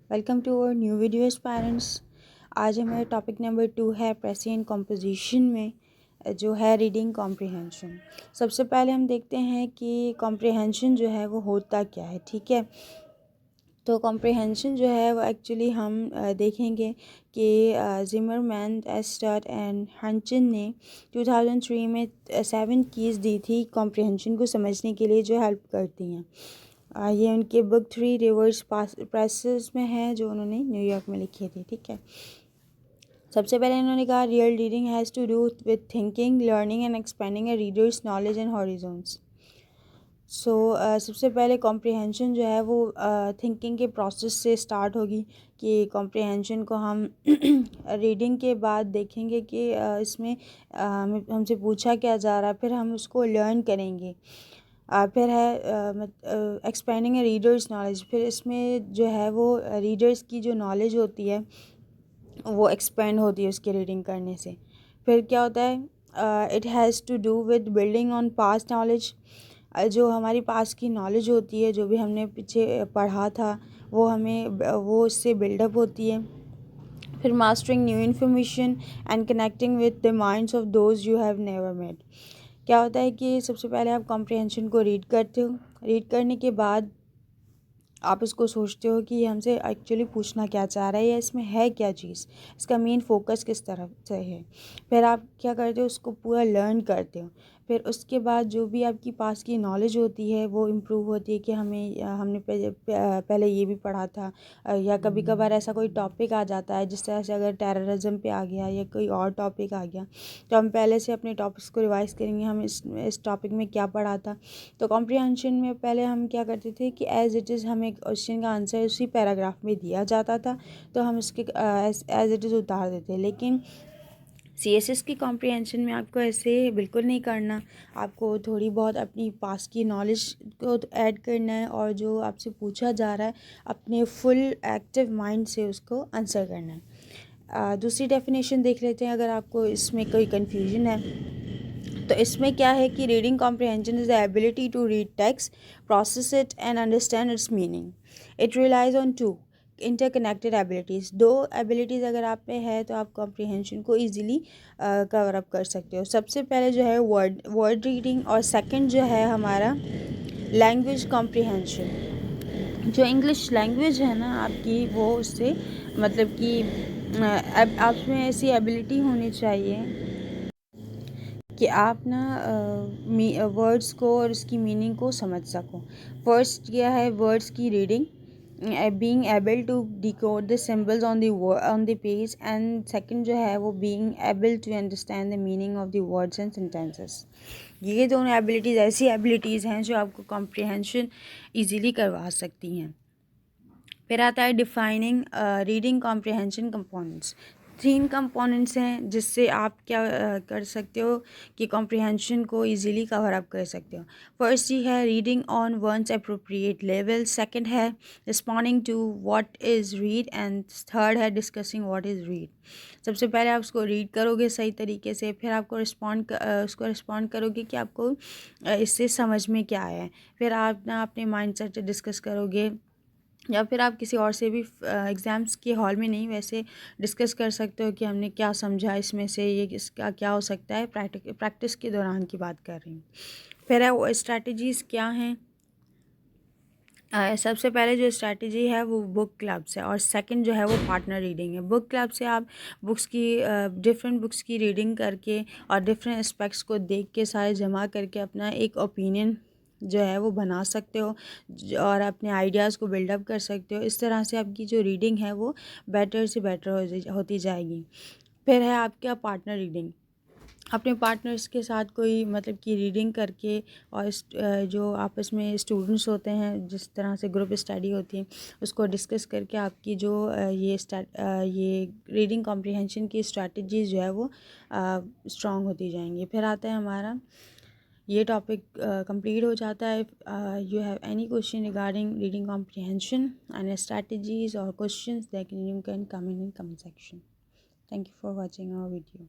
Welcome to our new video aspirants. आज हमारे topic number 2 है प्रेसिएंट कॉम्पोजिशन में जो है रीडिंग कॉम्प्रिहेंशन। सबसे पहले हम देखते हैं कि कॉम्प्रिहेंशन जो है वो होता क्या है। ठीक है, तो कॉम्प्रिहेंशन जो है वो एक्चुअली हम देखेंगे कि जिमरमैन, एस्टर्ट एंड हंचिन ने 2003 में 7 कीज़ दी थी कॉम्प्रिहेंशन को समझने के लिए जो हेल्प करती हैं। ये उनके बुक 3 रिवर्स प्रेसेस में है जो उन्होंने न्यूयॉर्क में लिखे थे। ठीक है, सबसे पहले इन्होंने कहा real reading has to do with thinking, learning and expanding a reader's knowledge and horizons. So सबसे पहले कॉम्प्रिहेंशन जो है वो थिंकिंग के प्रोसेस से स्टार्ट होगी कि कॉम्प्रिहेंशन को हम रीडिंग के बाद देखेंगे कि इसमें हमसे पूछा क्या जा रहा है, फिर हम उसको लर्न करेंगे। फिर है एक्सपेंडिंग ए रीडर्स नॉलेज, फिर इसमें जो है वो रीडर्स की जो नॉलेज होती है वो एक्सपेंड होती है उसकी रीडिंग करने से। फिर क्या होता है, it has to do with building on past knowledge. जो हमारी पास की नॉलेज होती है, जो भी हमने पीछे पढ़ा था वो उससे बिल्डअप होती है। फिर mastering new information and connecting with the minds of those you have never met. क्या होता है कि सबसे पहले आप कॉम्प्रिहेंशन को रीड करते हो, रीड करने के बाद आप इसको सोचते हो कि हमसे एक्चुअली पूछना क्या चाह रहा है या इसमें है क्या चीज़, इसका मेन फोकस किस तरफ से है। फिर आप क्या करते हो, उसको पूरा लर्न करते हो। फिर उसके बाद जो भी आपकी पास की नॉलेज होती है वो इम्प्रूव होती है कि हमने पहले ये भी पढ़ा था, या कभी कभार ऐसा कोई टॉपिक आ जाता है जिस तरह से अगर टेररिज्म पे आ गया या कोई और टॉपिक आ गया तो हम पहले से अपने टॉपिक्स को रिवाइज करेंगे, हम इस टॉपिक में क्या पढ़ा था। तो कॉम्प्रिहेंशन में पहले हम क्या करते थे कि एज़ इट इज़ हमें क्वेश्चन का आंसर उसी पैराग्राफ में दिया जाता था तो हम उसके एज़ इट इज़ उतार देते। लेकिन सीएसएस की कॉम्प्रिहेंशन में आपको ऐसे बिल्कुल नहीं करना, आपको थोड़ी बहुत अपनी पास की नॉलेज को ऐड करना है और जो आपसे पूछा जा रहा है अपने फुल एक्टिव माइंड से उसको आंसर करना है। दूसरी डेफिनेशन देख लेते हैं अगर आपको इसमें कोई कन्फ्यूजन है तो। इसमें क्या है कि reading comprehension is the ability to read text, process it and understand its meaning. It relies on two interconnected abilities. 2 abilities अगर आप में है तो आप कॉम्प्रिहेंशन को ईजिली कवर अप कर सकते हो। सबसे पहले जो है वर्ड रीडिंग और सेकंड जो है हमारा लैंग्वेज कॉम्प्रिहेंशन। जो इंग्लिश लैंग्वेज है ना आपकी, वो उससे मतलब कि आप में ऐसी एबिलिटी होनी चाहिए कि आप ना वर्ड्स को और उसकी मीनिंग को समझ सको। फर्स्ट क्या है वर्ड्स की reading, being able to decode the symbols on the page, and second जो है वो being able to understand the meaning of the words and sentences। ये दोनों एबिलिटीज़ ऐसी एबिलिटीज़ हैं जो आपको कॉम्प्रिहेंशन इजीली करवा सकती हैं। फिर आता है defining reading comprehension components. 3 components हैं जिससे आप क्या कर सकते हो कि कॉम्प्रिहेंशन को इजीली कवर अप कर सकते हो। फर्स्ट ही है reading on one's appropriate level, second है responding to what is read, and third है डिस्कसिंग व्हाट इज़ रीड। सबसे पहले आप उसको रीड करोगे सही तरीके से, फिर आपको उसको रिस्पॉन्ड करोगे कि आपको इससे समझ में क्या आया है। फिर आप ना अपने माइंड सेट डिस्कस करोगे, या फिर आप किसी और से भी एग्ज़ाम्स के हॉल में नहीं वैसे डिस्कस कर सकते हो कि हमने क्या समझा इसमें से, ये इसका क्या हो सकता है। प्रैक्टिस के दौरान की बात कर रही हूँ। फिर है वो स्ट्रैटेजीज़ क्या हैं। सबसे पहले जो स्ट्रैटेजी है वो बुक क्लब से, और सेकंड जो है वो पार्टनर रीडिंग है। बुक क्लब से आप बुक्स की डिफरेंट बुक्स की रीडिंग करके और डिफरेंट एस्पेक्ट्स को देख के सारे जमा करके अपना एक ओपिनियन जो है वो बना सकते हो और अपने आइडियाज़ को बिल्डअप कर सकते हो। इस तरह से आपकी जो रीडिंग है वो बेटर से बेटर होती जाएगी। फिर है आपका पार्टनर रीडिंग। अपने पार्टनर्स के साथ कोई मतलब कि रीडिंग करके, और जो आपस में स्टूडेंट्स होते हैं जिस तरह से ग्रुप स्टडी होती है उसको डिस्कस करके आपकी जो ये रीडिंग कॉम्प्रिहेंशन की स्ट्रैटेजीज़ जो है वो स्ट्रॉन्ग होती जाएंगी। फिर आता है हमारा ये टॉपिक कंप्लीट हो जाता है। You have any question regarding reading comprehension and strategies और questions that you can comment in comment section. Thank you for watching our video.